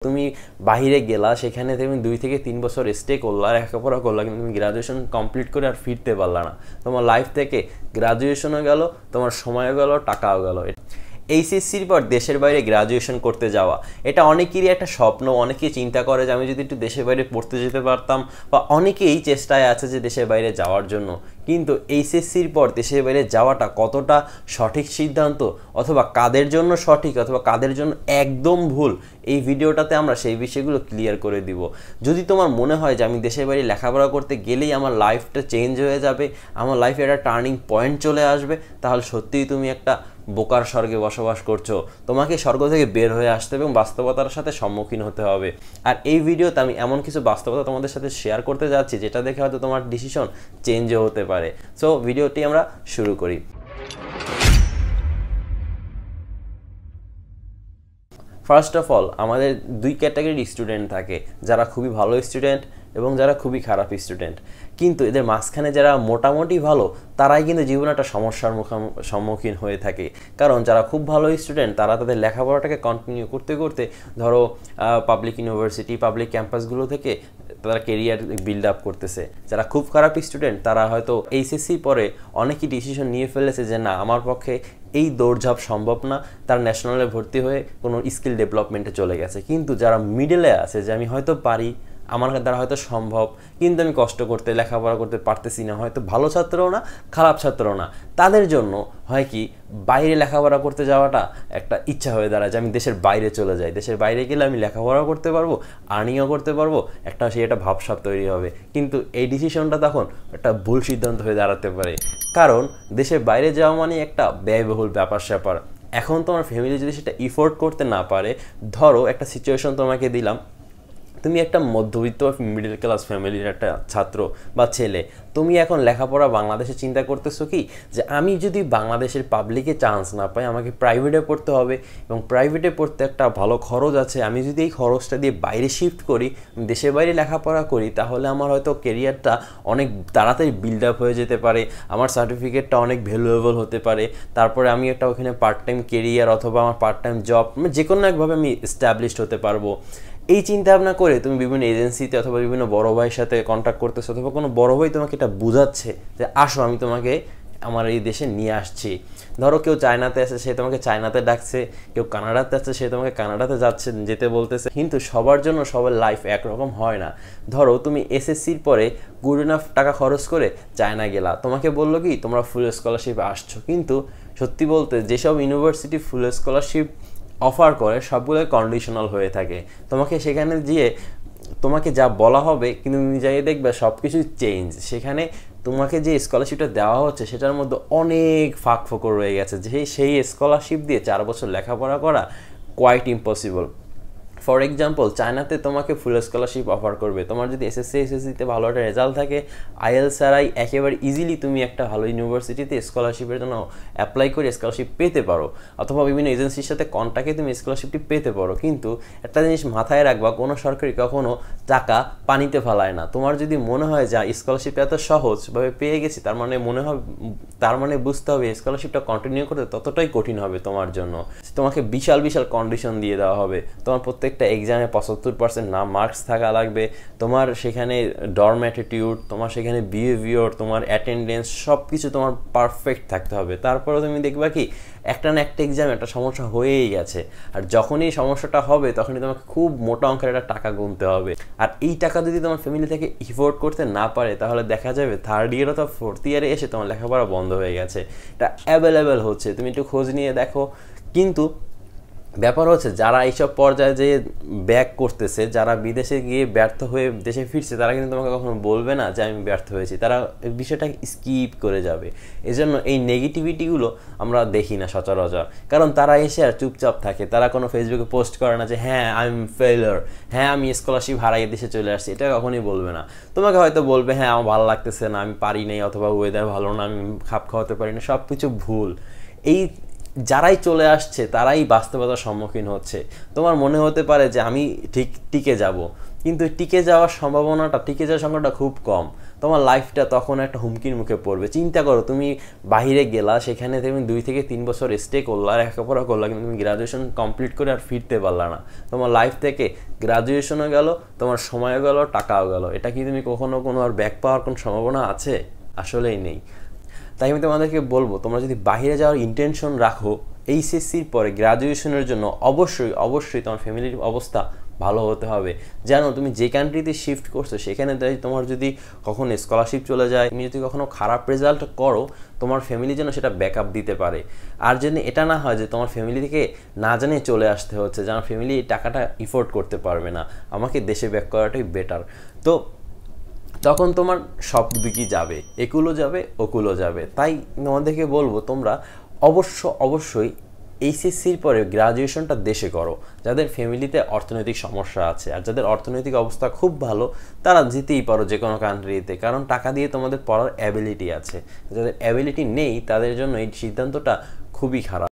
তুমি বাহিরে গেলা, সেখানে তুমি 2 থেকে 3 বছর স্টে করলা, লেখাপড়া করলা, কিন্তু তুমি গ্রাজুয়েশন কমপ্লিট করে আর ফিরতে পারলা না। তোমার লাইফ থেকে গ্রাজুয়েশনও গেল, তোমার সময়ও গেল, টাকাও গেল। এইচএসসির পর দেশের বাইরে গ্রাজুয়েশন করতে যাওয়া, এটা অনেকেরই একটা স্বপ্ন। অনেকেই চিন্তা করে যে আমি যদি একটু দেশের বাইরে পড়তে যেতে পারতাম, বা অনেকেই চেষ্টায় আছে যে দেশের বাইরে যাওয়ার জন্য। কিন্তু এইচএসসির পর দেশের বাইরে যাওয়াটা কতটা সঠিক সিদ্ধান্ত, অথবা কাদের জন্য সঠিক অথবা কাদের জন্য একদম ভুল, এই ভিডিওটাতে আমরা সেই বিষয়গুলো ক্লিয়ার করে দিব। যদি তোমার মনে হয় যে আমি দেশের বাইরে লেখাপড়া করতে গেলেই আমার লাইফটা চেঞ্জ হয়ে যাবে, আমার লাইফে একটা টার্নিং পয়েন্ট চলে আসবে, তাহলে সত্যিই তুমি একটা বোকার স্বর্গে বসবাস করছো। তোমাকে স্বর্গ থেকে বের হয়ে আসতে হবে এবং বাস্তবতার সাথে সম্মুখীন হতে হবে। আর এই ভিডিওতে আমি এমন কিছু বাস্তবতা তোমাদের সাথে শেয়ার করতে যাচ্ছি যেটা দেখে হয়তো তোমার ডিসিশন চেঞ্জও হতে পারে। সো ভিডিওটি আমরা শুরু করি। ফার্স্ট অফ অল, আমাদের দুই ক্যাটাগরির স্টুডেন্ট থাকে, যারা খুবই ভালো স্টুডেন্ট এবং যারা খুবই খারাপ স্টুডেন্ট। কিন্তু এদের মাঝখানে যারা মোটামুটি ভালো, তারাই কিন্তু জীবনে একটা সমস্যার সম্মুখীন হয়ে থাকে। কারণ যারা খুব ভালো স্টুডেন্ট, তারা তাদের লেখাপড়াটাকে কন্টিনিউ করতে করতে, ধরো পাবলিক ইউনিভার্সিটি, পাবলিক ক্যাম্পাসগুলো থেকে তারা কেরিয়ার বিল্ড আপ করতেছে। যারা খুব খারাপ স্টুডেন্ট, তারা হয়তো এইচএসসি পরে অনেকই ডিসিশন নিয়ে ফেলেছে যে না, আমার পক্ষে এই দৌড়ঝাঁপ সম্ভব না, তার ন্যাশনালে ভর্তি হয়ে কোনো স্কিল ডেভেলপমেন্টে চলে গেছে। কিন্তু যারা মিডলে আছে, যে আমি হয়তো পারি, আমার দ্বারা হয়তো সম্ভব, কিন্তু আমি কষ্ট করতে লেখাপড়া করতে পারতেছি না, হয়তো ভালো ছাত্রও না, খারাপ ছাত্রও না, তাদের জন্য হয় কি, বাইরে লেখাপড়া করতে যাওয়াটা একটা ইচ্ছা হয়ে দাঁড়ায় যে আমি দেশের বাইরে চলে যাই। দেশের বাইরে গেলে আমি লেখাপড়াও করতে পারবো, আর্নিংও করতে পারবো, সেই একটা ভাবসাব তৈরি হবে। কিন্তু এই ডিসিশনটা তখন একটা ভুল সিদ্ধান্ত হয়ে দাঁড়াতে পারে। কারণ দেশের বাইরে যাওয়া মানে একটা ব্যয়বহুল ব্যাপার স্যাপার। এখন তোমার ফ্যামিলি যদি সেটা ইফোর্ড করতে না পারে, ধরো একটা সিচুয়েশন তোমাকে দিলাম, তুমি একটা মধ্যবিত্ত মিডল ক্লাস ফ্যামিলির একটা ছাত্র বা ছেলে, তুমি এখন লেখাপড়া বাংলাদেশে চিন্তা করতেছো কি, যে আমি যদি বাংলাদেশের পাবলিকে চান্স না পাই, আমাকে প্রাইভেটে পড়তে হবে, এবং প্রাইভেটে পড়তে একটা ভালো খরচ আছে। আমি যদি এই খরচটা দিয়ে বাইরে শিফট করি, দেশের বাইরে লেখাপড়া করি, তাহলে আমার হয়তো কেরিয়ারটা অনেক তাড়াতাড়ি বিল্ড আপ হয়ে যেতে পারে, আমার সার্টিফিকেটটা অনেক ভ্যালুয়েবল হতে পারে। তারপরে আমি একটা ওখানে পার্ট টাইম কেরিয়ার অথবা আমার পার্ট টাইম জব, যে কোনো একভাবে আমি এস্টাবলিশড হতে পারবো। এই চিন্তা ভাবনা করে তুমি বিভিন্ন এজেন্সিতে অথবা বিভিন্ন বড় ভাইয়ের সাথে কন্ট্যাক্ট করতেছো, অথবা কোনো বড় ভাই তোমাকে এটা বোঝাচ্ছে যে আসো, আমি তোমাকে আমার এই দেশে নিয়ে আসছি। ধরো কেউ চায়নাতে আছে, সে তোমাকে চায়নাতে ডাকছে, কেউ কানাডাতে আছে, সে তোমাকে কানাডাতে যেতে বলতেছে। কিন্তু সবার জন্য সবার লাইফ একরকম হয় না। ধরো তুমি এসএসসির পরে গুড এনাফ টাকা খরচ করে চায়না গেলা, তোমাকে বললো কি তোমরা ফুল স্কলারশিপে আসছো, কিন্তু সত্যি বলতে যেসব ইউনিভার্সিটি ফুল স্কলারশিপ অফার করে সবগুলোই কন্ডিশনাল হয়ে থাকে। তোমাকে সেখানে গিয়ে তোমাকে যা বলা হবে, কিন্তু তুমি যাই দেখবে সব কিছুই চেঞ্জ। সেখানে তোমাকে যে স্কলারশিপটা দেওয়া হচ্ছে, সেটার মধ্যে অনেক ফাঁক ফোকর রয়ে গেছে, যে সেই স্কলারশিপ দিয়ে 4 বছর লেখাপড়া করা কোয়াইট ইম্পসিবল। ফর এক্সাম্পল, চায়নাতে তোমাকে ফুল স্কলারশিপ অফার করবে। তোমার যদি এসএসসিতে ভালো একটা রেজাল্ট থাকে, আইএলস ছাড়াই একেবারে ইজিলি তুমি একটা ভালো ইউনিভার্সিটিতে স্কলারশিপের জন্য অ্যাপ্লাই করে স্কলারশিপ পেতে পারো, অথবা বিভিন্ন এজেন্সির সাথে কন্ট্যাক্টে তুমি স্কলারশিপটি পেতে পারো। কিন্তু একটা জিনিস মাথায় রাখবা, কোনো সরকারি কখনো টাকা পানিতে ফেলায় না। তোমার যদি মনে হয় যে স্কলারশিপটা এত সহজভাবে পেয়ে গেছি, তার মানে বুঝতে হবে স্কলারশিপটা কন্টিনিউ করতে ততটাই কঠিন হবে তোমার জন্য। তোমাকে বিশাল বিশাল কন্ডিশন দিয়ে দেওয়া হবে। তোমার প্রত্যেকটা এক্সামে 75% না মার্কস থাকা লাগবে, তোমার সেখানে ডর্ম অ্যাটিটিউড, তোমার সেখানে বিহেভিয়ার, তোমার অ্যাটেন্ডেন্স, সব কিছু তোমার পারফেক্ট থাকতে হবে। তারপরে তুমি দেখবা কি একটা না একটা এক্সামে একটা সমস্যা হয়েই গেছে, আর যখনই সমস্যাটা হবে তখনই তোমাকে খুব মোটা অঙ্কের একটা টাকা গুনতে হবে। আর এই টাকা যদি তোমার ফ্যামিলি থেকে এফোর্ড করতে না পারে, তাহলে দেখা যাবে 3rd ইয়ার অথবা 4th ইয়ারে এসে তোমার লেখাপড়া বন্ধ হয়ে গেছে। এটা অ্যাভেলেবেল হচ্ছে, তুমি একটু খোঁজ নিয়ে দেখো। কিন্তু ব্যাপার হচ্ছে, যারা এইসব পর্যায়ে যে ব্যাক করতেছে, যারা বিদেশে গিয়ে ব্যর্থ হয়ে দেশে ফিরছে, তারা কিন্তু তোমাকে কখনো বলবে না যে আমি ব্যর্থ হয়েছি, তারা বিষয়টা স্কিপ করে যাবে। এজন্য এই নেগেটিভিটিগুলো আমরা দেখি না সচরাচর, কারণ তারা এসে আর চুপচাপ থাকে। তারা কোনো ফেসবুকে পোস্ট করে না যে হ্যাঁ আই এম ফেইলার, হ্যাঁ আমি স্কলারশিপ হারাই দেশে চলে আসছি, এটা কখনই বলবে না। তোমাকে হয়তো বলবে হ্যাঁ আমার ভালো লাগতেছে না, আমি পারি নাই, অথবা ওয়েদার ভালো না, আমি খাপ খাওয়াতে পারি না, সব কিছু ভুল। এই যারাই চলে আসছে তারাই বাস্তবতার সম্মুখীন হচ্ছে। তোমার মনে হতে পারে যে আমি টিকে যাব, কিন্তু টিকে যাওয়ার সংখ্যাটা খুব কম। তোমার লাইফটা তখন একটা হুমকির মুখে পড়বে। চিন্তা করো, তুমি বাইরে গেলা, সেখানে তুমি 2 থেকে 3 বছর স্টে করলা, লেখাপড়া করলা, কিন্তু তুমি গ্রাজুয়েশন কমপ্লিট করে আর ফিরতে পারলা না। তোমার লাইফ থেকে গ্রাজুয়েশনও গেল, তোমার সময়ও গেল, টাকাও গেল। এটা কি তুমি কখনো কোনো আর ব্যাক পাওয়ার কোনো সম্ভাবনা আছে? আসলেই নেই। তাই আমি তোমাদেরকে বলবো, তোমরা যদি বাইরে যাওয়ার ইন্টেনশন রাখো এইচএসসির পরে গ্রাজুয়েশনের জন্য, অবশ্যই অবশ্যই তোমার ফ্যামিলির অবস্থা ভালো হতে হবে। যেন তুমি যে কান্ট্রিতে শিফট করছো সেখানে তোমার যদি কখনো স্কলারশিপ চলে যায়, তুমি যদি কখনো খারাপ রেজাল্ট করো, তোমার ফ্যামিলি যেন সেটা ব্যাকআপ দিতে পারে। আর যেন এটা না হয় যে তোমার ফ্যামিলি থেকে না জানিয়ে চলে আসতে হচ্ছে, যেন ফ্যামিলি এই টাকাটা ইফোর্ড করতে পারবে না, আমাকে দেশে ব্যাক করাটাই বেটার। তো তখন তোমার সব দিকই যাবে, একুলো যাবে ওকুলো যাবে। তাই তোমাদেরকে বলবো, তোমরা অবশ্যই এইচএসসির পরে গ্রাজুয়েশনটা দেশে করো। যাদের ফ্যামিলিতে অর্থনৈতিক সমস্যা আছে আর যাদের অর্থনৈতিক অবস্থা খুব ভালো, তারা যেতেই পারো যে কোনো কান্ট্রিতে, কারণ টাকা দিয়ে তোমাদের পড়ার অ্যাবিলিটি আছে। যাদের অ্যাবিলিটি নেই তাদের জন্য এই সিদ্ধান্তটা খুবই খারাপ।